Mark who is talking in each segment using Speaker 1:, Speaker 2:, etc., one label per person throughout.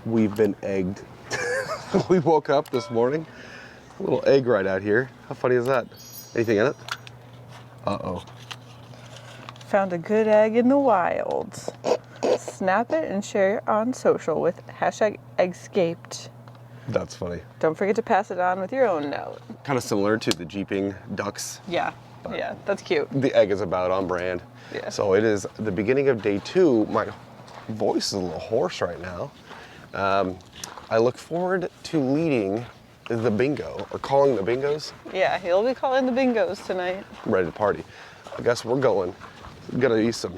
Speaker 1: We've been egged. We woke up this morning, a little egg right out here. How funny is that? Anything in it? Uh-oh.
Speaker 2: Found a good egg in the wilds. Snap it and share it on social with #eggscaped.
Speaker 1: That's funny.
Speaker 2: Don't forget to pass it on with your own note.
Speaker 1: Kind of similar to the jeeping ducks.
Speaker 2: Yeah, yeah, that's cute.
Speaker 1: The egg is about on brand.
Speaker 2: Yeah.
Speaker 1: So it is the beginning of day 2. My voice is a little hoarse right now. I look forward to leading the bingo, or calling the bingos.
Speaker 2: Yeah, he'll be calling the bingos tonight.
Speaker 1: I'm ready to party. I guess we're going. Gonna eat some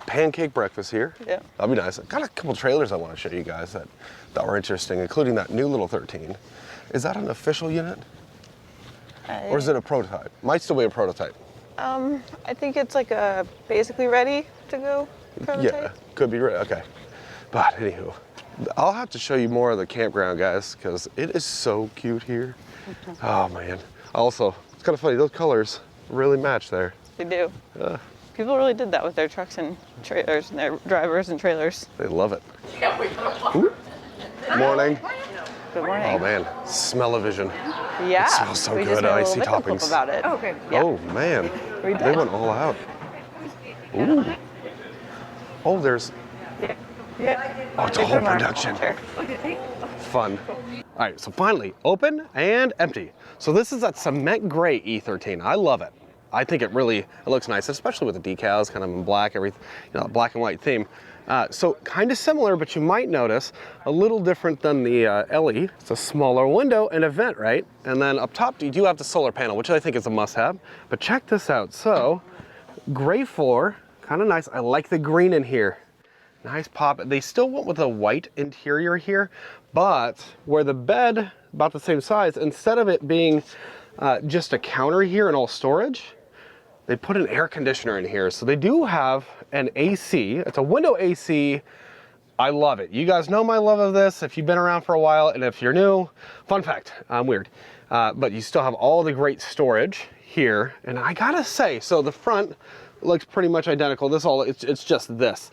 Speaker 1: pancake breakfast here.
Speaker 2: Yeah.
Speaker 1: That'll be nice. I've got a couple trailers I want to show you guys that were interesting, including that new little 13. Is that an official unit? Or is it a prototype? Might still be a prototype.
Speaker 2: I think it's like a basically ready to go prototype.
Speaker 1: Yeah, could be right. Okay. But anywho, I'll have to show you more of the campground, guys, because it is so cute here. Oh man. Also, it's kind of funny. Those colors really match there.
Speaker 2: They do. People really did that with their trucks and trailers and their drivers and trailers.
Speaker 1: They love it. Ooh. Morning.
Speaker 2: Good morning.
Speaker 1: Oh man, smell-o-vision.
Speaker 2: Yeah.
Speaker 1: It smells so
Speaker 2: we
Speaker 1: good.
Speaker 2: Just made a
Speaker 1: I
Speaker 2: little
Speaker 1: see
Speaker 2: video clip
Speaker 1: toppings.
Speaker 2: about it.
Speaker 3: Oh, okay.
Speaker 2: Yeah.
Speaker 1: Oh man,
Speaker 2: We
Speaker 1: they
Speaker 2: did.
Speaker 1: went all out. Ooh. Oh, there's.
Speaker 2: Yeah.
Speaker 1: Oh, it's a whole production.
Speaker 2: Sure.
Speaker 1: Fun. All right, so finally, open and empty. So this is that cement gray E13. I love it. I think it looks nice, especially with the decals, kind of in black, everything, black and white theme. So kind of similar, but you might notice a little different than the LE. It's a smaller window and a vent, right? And then up top, you do have the solar panel, which I think is a must-have. But check this out. So gray floor, kind of nice. I like the green in here. Nice pop. They still went with a white interior here, but where the bed, about the same size, instead of it being just a counter here and all storage, they put an air conditioner in here. So they do have an AC. It's a window AC. I love it. You guys know my love of this if you've been around for a while, and if you're new, fun fact, I'm weird. But you still have all the great storage here. And I gotta say, so the front looks pretty much identical. It's just this.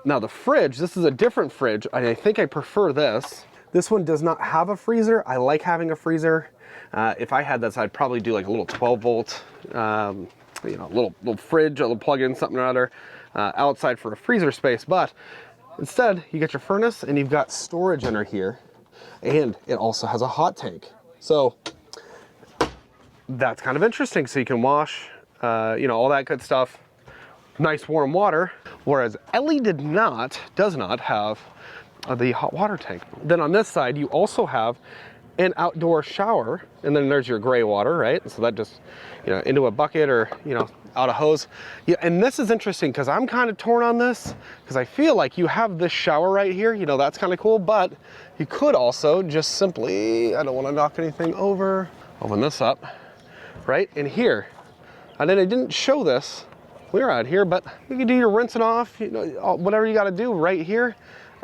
Speaker 1: Now the fridge, this is a different fridge. I think I prefer this. This one does not have a freezer. I like having a freezer. If I had this, I'd probably do like a little 12 volt, little fridge, a little plug in something or other outside for a freezer space. But instead, you get your furnace and you've got storage under here, and it also has a hot tank. So that's kind of interesting. So you can wash, all that good stuff. Nice warm water, whereas LE does not have the hot water tank. Then on this side, you also have an outdoor shower, and then there's your gray water, right? So that just, into a bucket or, out a hose. Yeah, and this is interesting because I'm kind of torn on this because I feel like you have this shower right here, that's kind of cool, but you could also just simply, I don't want to knock anything over, open this up, right in here. And then I didn't show this. We're out here, but you can do your rinsing off, whatever you got to do right here,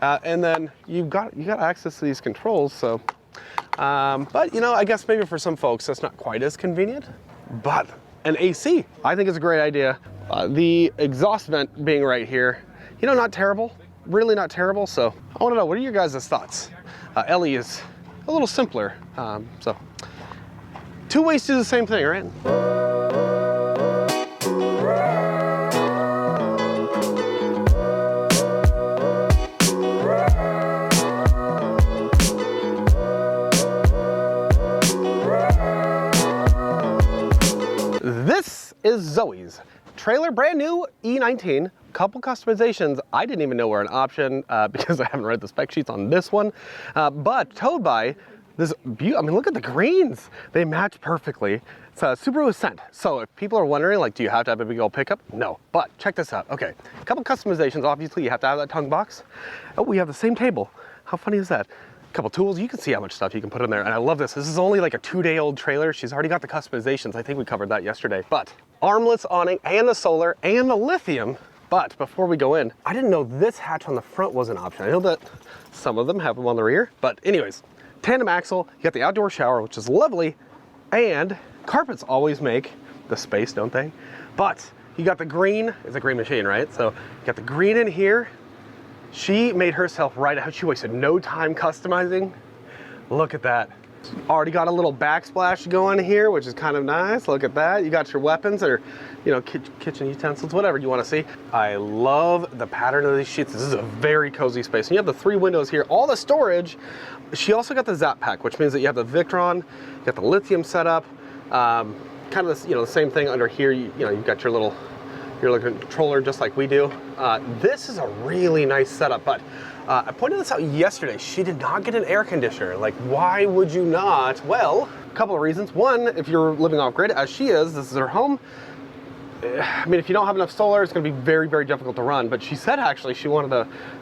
Speaker 1: and then you got access to these controls. So, but I guess maybe for some folks that's not quite as convenient. But an AC, I think is a great idea. The exhaust vent being right here, not terrible, really not terrible. So I want to know, what are your guys' thoughts? LE is a little simpler, so two ways to do the same thing, right? This is Zoe's trailer, brand new E19, couple customizations. I didn't even know were an option because I haven't read the spec sheets on this one, but towed by this look at the greens. They match perfectly. It's a Subaru Ascent. So if people are wondering, do you have to have a big old pickup? No, but check this out. Okay, a couple customizations. Obviously, you have to have that tongue box. Oh, we have the same table. How funny is that? Couple tools, you can see how much stuff you can put in there, and I love this. This is only like a 2-day-old trailer. She's already got the customizations. I think we covered that yesterday. But armless awning and the solar and the lithium. But before we go in, I didn't know this hatch on the front was an option. I know that some of them have them on the rear, but anyways, tandem axle, you got the outdoor shower, which is lovely, and carpets always make the space, don't they? But you got the green, it's a green machine, right? So you got the green in here, She made herself right out. She wasted no time customizing. Look at that. Already got a little backsplash going here, which is kind of nice. Look at that. You got your weapons or, you know, kitchen utensils, whatever you want to see. I love the pattern of these sheets. This is a very cozy space. And you have the 3 windows here, all the storage. She also got the Zap Pack, which means that you have the Victron, you got the Lithium setup, kind of this, you know, the same thing under here. You know, you've got your little controller just like we do. This is a really nice setup, but I pointed this out yesterday. She did not get an air conditioner. Like, why would you not? Well, a couple of reasons. One, if you're living off grid, as she is, this is her home. I mean, if you don't have enough solar, it's going to be very, very difficult to run. But she said actually she wanted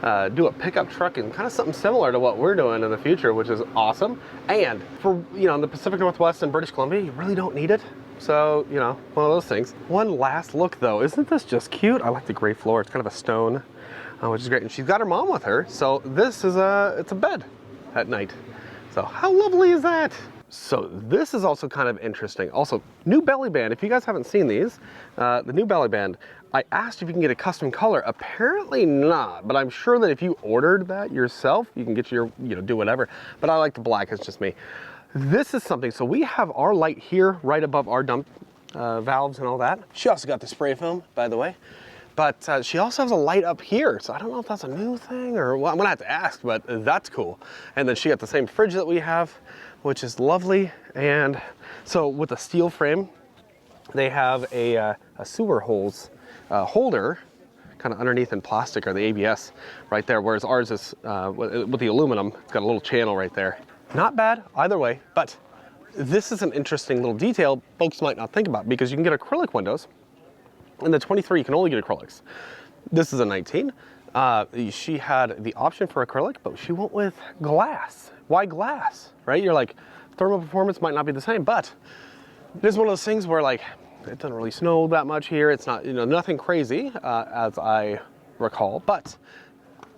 Speaker 1: to do a pickup truck and kind of something similar to what we're doing in the future, which is awesome. And for, you know, in the Pacific Northwest and British Columbia, you really don't need it. So, you know, one of those things. One last look though, isn't this just cute? I like the gray floor. It's kind of a stone, which is great. And she's got her mom with her. So this is it's a bed at night. So how lovely is that? So this is also kind of interesting. Also, new belly band. If you guys haven't seen these, the new belly band, I asked if you can get a custom color. Apparently not, but I'm sure that if you ordered that yourself, you can get your, you know, do whatever. But I like the black, it's just me. This is something, so we have our light here right above our dump valves and all that. She also got the spray foam, by the way. But she also has a light up here, so I don't know if that's a new thing or what. I'm gonna have to ask, but that's cool. And then she got the same fridge that we have, which is lovely. And so with the steel frame, they have a sewer hose holder kind of underneath in plastic or the ABS right there, whereas ours is with the aluminum. It's got a little channel right there. Not bad either way, but this is an interesting little detail folks might not think about because you can get acrylic windows. In the 23, you can only get acrylics. This is a 19. She had the option for acrylic, but she went with glass. Why glass, right? You're like, thermal performance might not be the same, but it is one of those things where like, it doesn't really snow that much here. It's not, you know, nothing crazy as I recall, but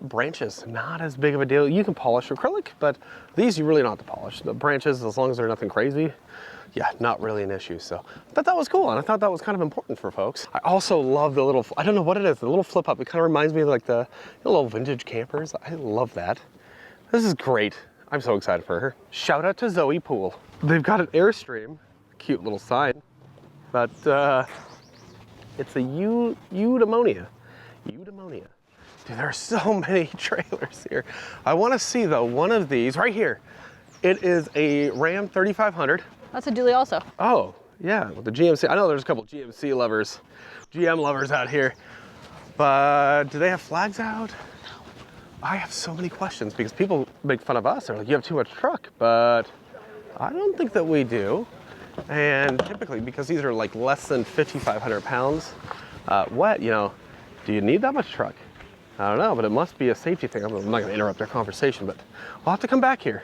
Speaker 1: branches, not as big of a deal. You can polish acrylic, but these you really don't have to polish. The branches, as long as they're nothing crazy, yeah, not really an issue. So I thought that was cool, and I thought that was kind of important for folks. I also love the little, I don't know what it is, the little flip up. It kind of reminds me of like the little vintage campers. I love that. This is great. I'm so excited for her. Shout out to Zoe Pool. They've got an Airstream, cute little sign, but it's a eudaimonia. Eudaimonia. Dude, there are so many trailers here. I want to see though one of these right here. It is a Ram 3500.
Speaker 3: That's a dually also.
Speaker 1: Oh, yeah, with the GMC. I know there's a couple GMC lovers, GM lovers out here, but do they have flags out? No. I have so many questions because people make fun of us. They're like, you have too much truck, but I don't think that we do. And typically, because these are like less than 5,500 pounds wet, you know, do you need that much truck? I don't know, but it must be a safety thing. I'm not gonna interrupt their conversation, but we'll have to come back here.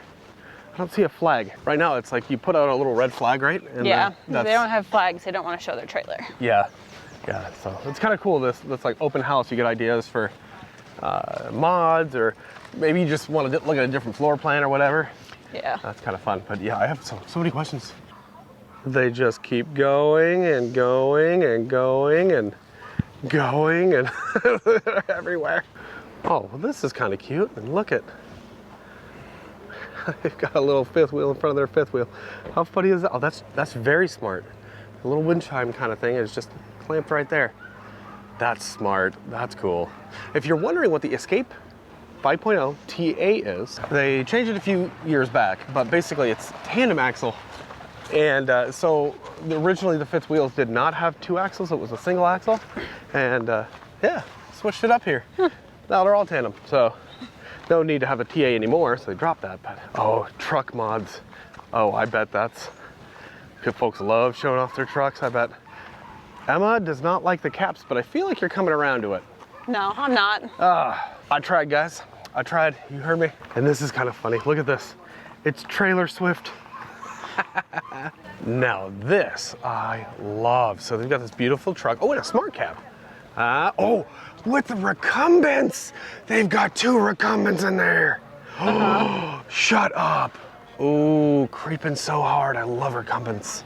Speaker 1: I don't see a flag. Right now, it's like you put out a little red flag, right? And
Speaker 3: yeah, they don't have flags. They don't want to show their trailer.
Speaker 1: Yeah, yeah, so it's kind of cool. This like open house, you get ideas for mods, or maybe you just want to look at a different floor plan or whatever.
Speaker 3: Yeah.
Speaker 1: That's kind of fun, but yeah, I have so many questions. They just keep going and going and going and going and they're everywhere. Oh, well, this is kind of cute. And look at, they've got a little fifth wheel in front of their fifth wheel. How funny is that? Oh, that's very smart. A little wind chime kind of thing is just clamped right there. That's smart. That's cool. If you're wondering what the Escape 5.0 TA is, they changed it a few years back, but basically it's tandem axle. And so originally the fifth wheels did not have 2 axles, it was a single axle. And yeah, switched it up here. Now they're all tandem, so no need to have a TA anymore, so they dropped that. But oh, truck mods. Oh, I bet that's, folks love showing off their trucks, I bet. Emma does not like the caps, but I feel like you're coming around to it.
Speaker 3: No, I'm not.
Speaker 1: I tried, guys. I tried, you heard me. And this is kind of funny, look at this. It's Trailer Swift. Now this I love. So they've got this beautiful truck. Oh, and a smart cab. Oh, with the recumbents. They've got 2 recumbents in there. Shut up. Ooh, creeping so hard. I love recumbents.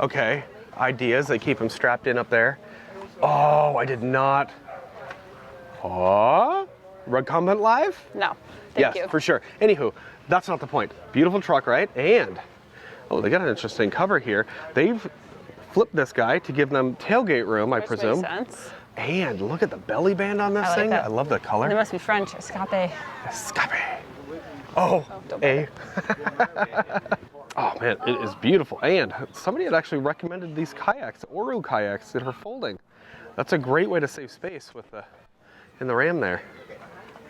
Speaker 1: Okay, ideas. They keep them strapped in up there. Oh, I did not. Oh, Recumbent live?
Speaker 3: No,
Speaker 1: Yes,
Speaker 3: thank you.
Speaker 1: for sure. Anywho, that's not the point. Beautiful truck, right? And, oh, they got an interesting cover here. They've flipped this guy to give them tailgate room, I
Speaker 3: Which
Speaker 1: presume.
Speaker 3: makes sense.
Speaker 1: And look at the belly band on this
Speaker 3: I like
Speaker 1: thing.
Speaker 3: that.
Speaker 1: I love the color.
Speaker 3: They must be French. Escape.
Speaker 1: Escape. Oh,
Speaker 3: don't
Speaker 1: A. Oh man, it is beautiful. And somebody had actually recommended these kayaks, Oru kayaks, that are folding. That's a great way to save space with the in the Ram there.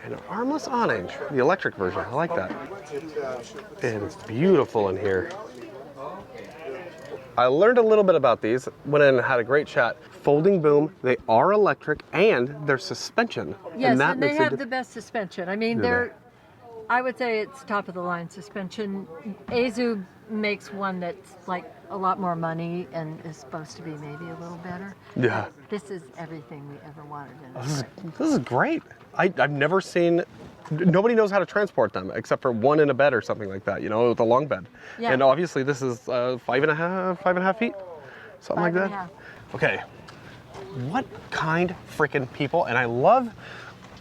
Speaker 1: And an armless awning, the electric version. I like that. And it's beautiful in here. I learned a little bit about these, went in and had a great chat. Folding boom, they are electric and they're suspension.
Speaker 4: Yes,
Speaker 1: that
Speaker 4: and they
Speaker 1: makes
Speaker 4: have the best suspension. I mean, I would say it's top of the line suspension. Azu makes one that's like a lot more money and is supposed to be maybe a little better.
Speaker 1: Yeah.
Speaker 4: This is everything we ever wanted in it.
Speaker 1: This is great. I've never seen, nobody knows how to transport them except for one in a bed or something like that, you know, with a long bed.
Speaker 4: Yeah.
Speaker 1: And obviously this is 5.5 feet, something like that.
Speaker 4: 5.5.
Speaker 1: Okay, what kind freaking people, and I love,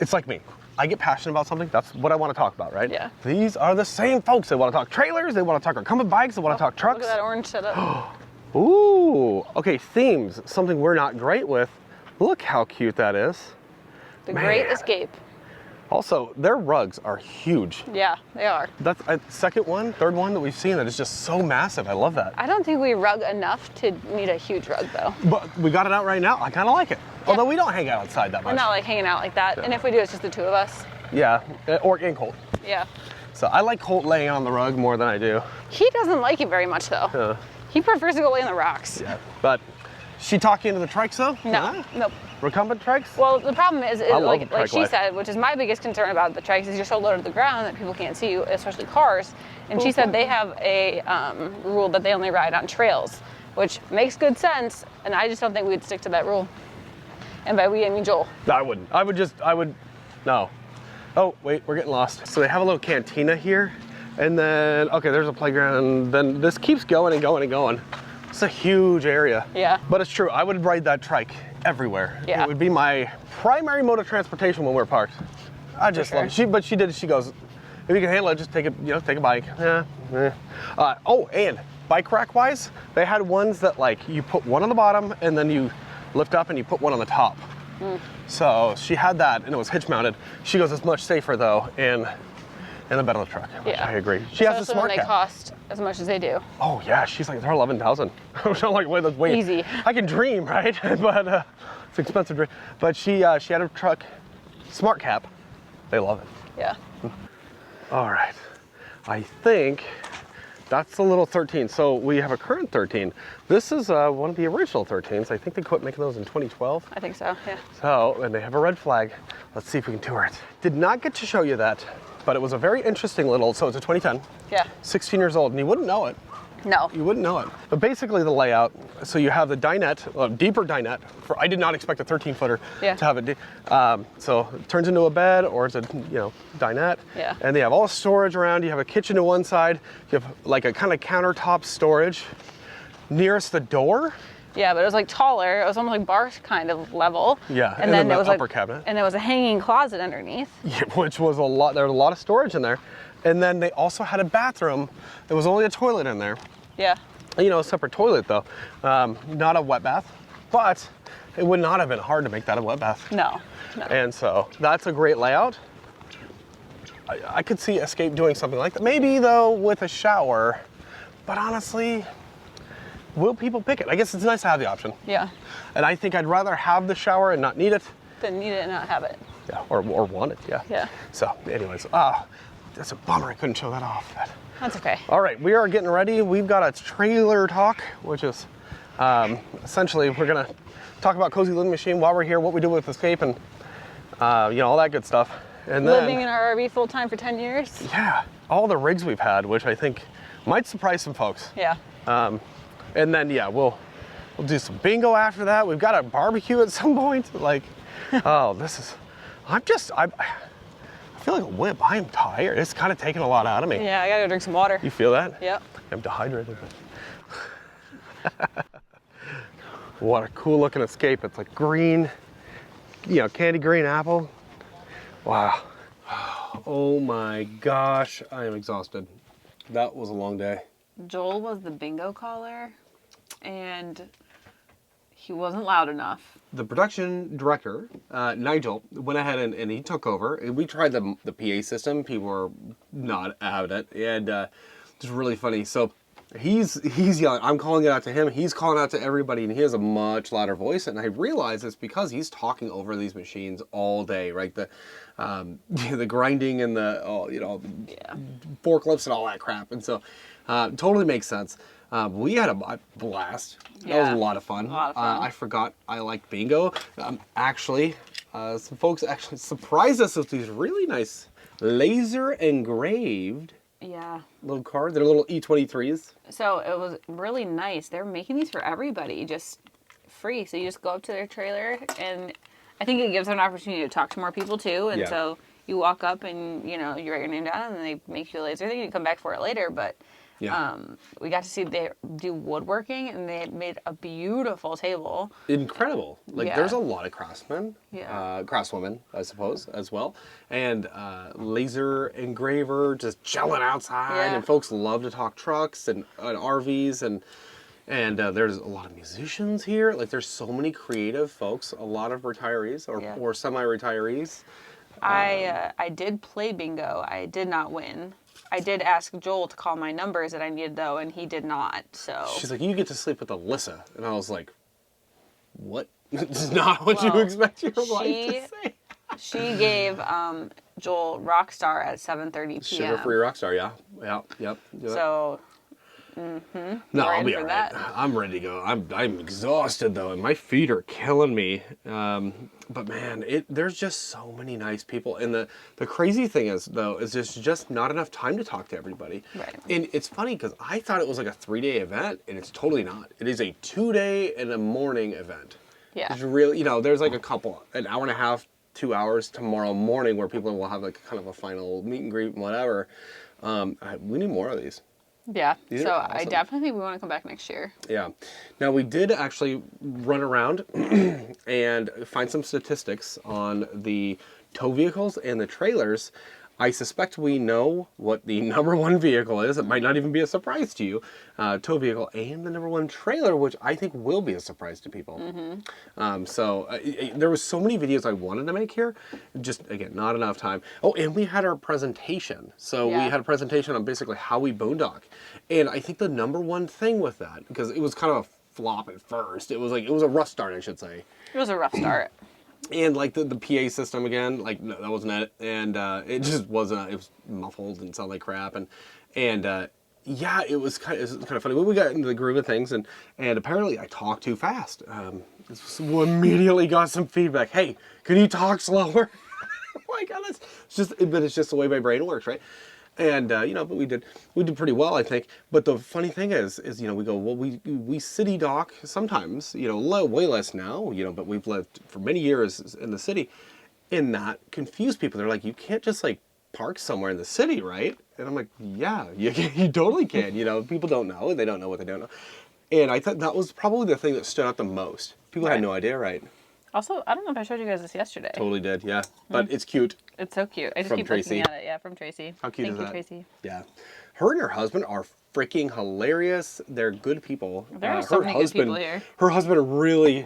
Speaker 1: it's like me. I get passionate about something, that's what I want to talk about, right?
Speaker 3: Yeah.
Speaker 1: These are the same folks. They want to talk trailers, they want to talk recumbent bikes, they want to talk trucks.
Speaker 3: Look at that orange setup.
Speaker 1: Ooh, okay, themes, something we're not great with. Look how cute that is.
Speaker 3: The
Speaker 1: Man.
Speaker 3: Great Escape.
Speaker 1: Also, their rugs are huge.
Speaker 3: Yeah, they are.
Speaker 1: That's a third one that we've seen that is just so massive. I love that.
Speaker 3: I don't think we rug enough to need a huge rug though.
Speaker 1: But we got it out right now. I kind of like it. Although we don't hang out outside that
Speaker 3: We're
Speaker 1: much.
Speaker 3: not like hanging out like that. And if we do, it's just the two of us.
Speaker 1: Yeah, or in Colt.
Speaker 3: Yeah.
Speaker 1: So I like Colt laying on the rug more than I do.
Speaker 3: He doesn't like it very much though. He prefers to go lay on the rocks.
Speaker 1: Yeah. But she talk you into the trikes though?
Speaker 3: No,
Speaker 1: Huh?
Speaker 3: nope.
Speaker 1: Recumbent trikes?
Speaker 3: Well, the problem is
Speaker 1: love
Speaker 3: like
Speaker 1: trike
Speaker 3: she
Speaker 1: life.
Speaker 3: said, which is my biggest concern about the trikes, is you're so low to the ground that people can't see you, especially cars. And she said they have a rule that they only ride on trails, which makes good sense. And I just don't think we'd stick to that rule. And by we, I mean Joel.
Speaker 1: I wouldn't. No. Oh, wait, we're getting lost. So they have a little cantina here. And then, okay, there's a playground. And then this keeps going and going and going. It's a huge area.
Speaker 3: Yeah.
Speaker 1: But it's true, I would ride that trike everywhere.
Speaker 3: Yeah.
Speaker 1: It would be my primary mode of transportation when we're parked. I just love it. She goes, if you can handle it, just take a bike. Oh, and bike rack wise, they had ones that like you put one on the bottom and then you lift up and you put one on the top. So she had that and it was hitch mounted. She goes, it's much safer though in the bed of the truck. Which
Speaker 3: Yeah.
Speaker 1: I agree. She has a
Speaker 3: Especially
Speaker 1: smart
Speaker 3: when they
Speaker 1: cap.
Speaker 3: cost as much as they do.
Speaker 1: Oh yeah, she's like, they're 11,000. I'm like, wait, that's way
Speaker 3: Easy.
Speaker 1: I can dream, right? But it's expensive dream. But she had a truck, smart cap. They love it.
Speaker 3: Yeah.
Speaker 1: All right, I think that's the little 13. So we have a current 13. This is one of the original 13s. I think they quit making those in 2012.
Speaker 3: I think so, yeah.
Speaker 1: So, and they have a red flag. Let's see if we can tour it. Did not get to show you that, but it was a very interesting little, so it's a 2010.
Speaker 3: Yeah.
Speaker 1: 16 years old, and you wouldn't know it.
Speaker 3: No.
Speaker 1: You wouldn't know it. But basically the layout, so you have the dinette, deeper dinette. I did not expect a 13-footer
Speaker 3: Yeah.
Speaker 1: to have it. So it turns into a bed or it's a dinette.
Speaker 3: Yeah.
Speaker 1: And they have all storage around. You have a kitchen to one side. You have like a kind of countertop storage nearest the door.
Speaker 3: Yeah, but it was like taller. It was almost like bar kind of level.
Speaker 1: Yeah,
Speaker 3: And then
Speaker 1: the
Speaker 3: there was
Speaker 1: upper
Speaker 3: like,
Speaker 1: cabinet.
Speaker 3: and there was a hanging closet underneath.
Speaker 1: Yeah, which was a lot. There was a lot of storage in there. And then they also had a bathroom. There was only a toilet in there.
Speaker 3: Yeah.
Speaker 1: A separate toilet though. Not a wet bath, but it would not have been hard to make that a wet bath.
Speaker 3: No.
Speaker 1: And so that's a great layout. I could see Escape doing something like that. Maybe though with a shower, but honestly, will people pick it? I guess it's nice to have the option.
Speaker 3: Yeah.
Speaker 1: And I think I'd rather have the shower and not need it.
Speaker 3: Didn't need it and not have it.
Speaker 1: Yeah, or want it, yeah.
Speaker 3: Yeah.
Speaker 1: So anyways, that's a bummer I couldn't show that off. But.
Speaker 3: That's okay.
Speaker 1: All right, we are getting ready. We've got a trailer talk, which is essentially we're gonna talk about Cozy Living Machine while we're here, what we do with Escape, and all that good stuff. And then
Speaker 3: Living in our RV full time for 10 years.
Speaker 1: yeah, all the rigs we've had, which I think might surprise some folks.
Speaker 3: Yeah.
Speaker 1: And then we'll do some bingo after that. We've got a barbecue at some point. Like, oh, this is. I feel like a whip. I am tired. It's kind of taking a lot out of me.
Speaker 3: Yeah, I gotta go drink some water.
Speaker 1: You feel that?
Speaker 3: Yep.
Speaker 1: I'm dehydrated. What a cool looking Escape. It's like green, candy green apple. Wow. Oh my gosh, I am exhausted. That was a long day.
Speaker 3: Joel was the bingo caller, and he wasn't loud enough.
Speaker 1: The production director, Nigel, went ahead and he took over. We tried the PA system. People were not having it, and it's really funny. So he's yelling. I'm calling it out to him. He's calling out to everybody, and he has a much louder voice. And I realize it's because he's talking over these machines all day, right? The the grinding and the forklifts and all that crap. And so totally makes sense. We had a blast. That was a lot of fun. I forgot I like bingo. Actually, some folks actually surprised us with these really nice laser engraved little cards. They're little E23s.
Speaker 3: So it was really nice. They're making these for everybody, just free. So you just go up to their trailer, and I think it gives them an opportunity to talk to more people too. And so you walk up and you write your name down, and then they make you a laser thing. You come back for it later, but. We got to see they do woodworking, and they made a beautiful table.
Speaker 1: Incredible. There's a lot of craftsmen, craftswomen, I suppose, as well. And laser engraver just chilling outside. And folks love to talk trucks and RVs. And there's a lot of musicians here. There's so many creative folks, a lot of retirees or semi-retirees.
Speaker 3: I did play bingo. I did not win. I did ask Joel to call my numbers that I needed, though, and he did not, so...
Speaker 1: She's like, you get to sleep with Alyssa. And I was like, what? This is not what you expect your wife to say.
Speaker 3: She gave Joel Rockstar at 7:30 p.m.
Speaker 1: Sugar-free Rockstar, yep.
Speaker 3: So...
Speaker 1: No, I'll be all right. I'm ready to go. I'm exhausted though, and my feet are killing me. But man, there's just so many nice people, and the crazy thing is though is there's just not enough time to talk to everybody.
Speaker 3: Right.
Speaker 1: And it's funny because I thought it was like a 3-day event, and it's totally not. It is a 2-day and a morning event.
Speaker 3: Yeah.
Speaker 1: It's really there's like a couple, an hour and a half, 2 hours tomorrow morning where people will have like kind of a final meet and greet and whatever. We need more of these.
Speaker 3: Yeah,
Speaker 1: These
Speaker 3: so
Speaker 1: are awesome.
Speaker 3: I definitely think we want to come back next year.
Speaker 1: Yeah. Now, we did actually run around and find some statistics on the tow vehicles and the trailers. I suspect we know what the #1 vehicle is. It might not even be a surprise to you. Tow vehicle and the #1 trailer, which I think will be a surprise to people. There was so many videos I wanted to make here. Just, again, not enough time. Oh, and we had our presentation. So we had a presentation on basically how we boondock. And I think the #1 thing with that, because it was kind of a flop at first. It was a rough start, I should say.
Speaker 3: It was a rough start.
Speaker 1: And the PA system again, no, that wasn't it, and it just wasn't. It was muffled and sounded like crap, and it was kind of funny. But we got into the groove of things, and apparently I talked too fast. So immediately got some feedback. Hey, can you talk slower? Oh my God, it's just the way my brain works, right? And but we did pretty well, I think. But the funny thing is we go, well, we city dock sometimes, way less now, but we've lived for many years in the city, and that confused people. They're like, you can't just park somewhere in the city, right? And I'm like, yeah, you totally can. People don't know, they don't know what they don't know. And I thought that was probably the thing that stood out the most. People had no idea, right?
Speaker 3: Also, I don't know if I showed you guys this yesterday.
Speaker 1: Totally did, yeah. But it's cute.
Speaker 3: It's so cute. I just
Speaker 1: From
Speaker 3: keep
Speaker 1: Tracy.
Speaker 3: looking at it. Yeah, from Tracy.
Speaker 1: How cute is that?
Speaker 3: Thank you, Tracy.
Speaker 1: Yeah. Her and her husband are freaking hilarious. They're good people.
Speaker 3: There are so many good people here.
Speaker 1: Her husband really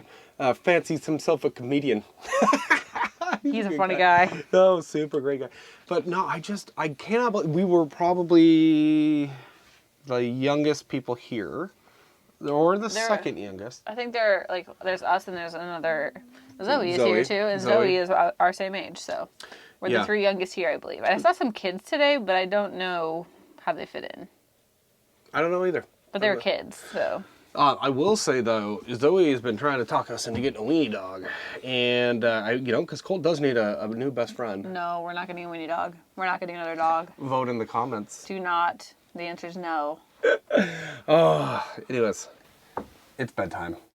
Speaker 1: fancies himself a comedian.
Speaker 3: He's a funny guy.
Speaker 1: Oh, super great guy. But no, I cannot believe we were probably the youngest people here. Or the second youngest.
Speaker 3: I think there's us and there's another. Zoe is here too, and Zoe is our same age, so we're the 3 youngest here, I believe. And I saw some kids today, but I don't know how they fit in.
Speaker 1: I don't know either.
Speaker 3: But they're kids, so.
Speaker 1: I will say though, Zoe has been trying to talk us into getting a weenie dog, and because Colt does need a new best friend.
Speaker 3: No, we're not getting a weenie dog. We're not getting another dog.
Speaker 1: Vote in the comments.
Speaker 3: Do not. The answer is no.
Speaker 1: Oh, anyways, it's bedtime.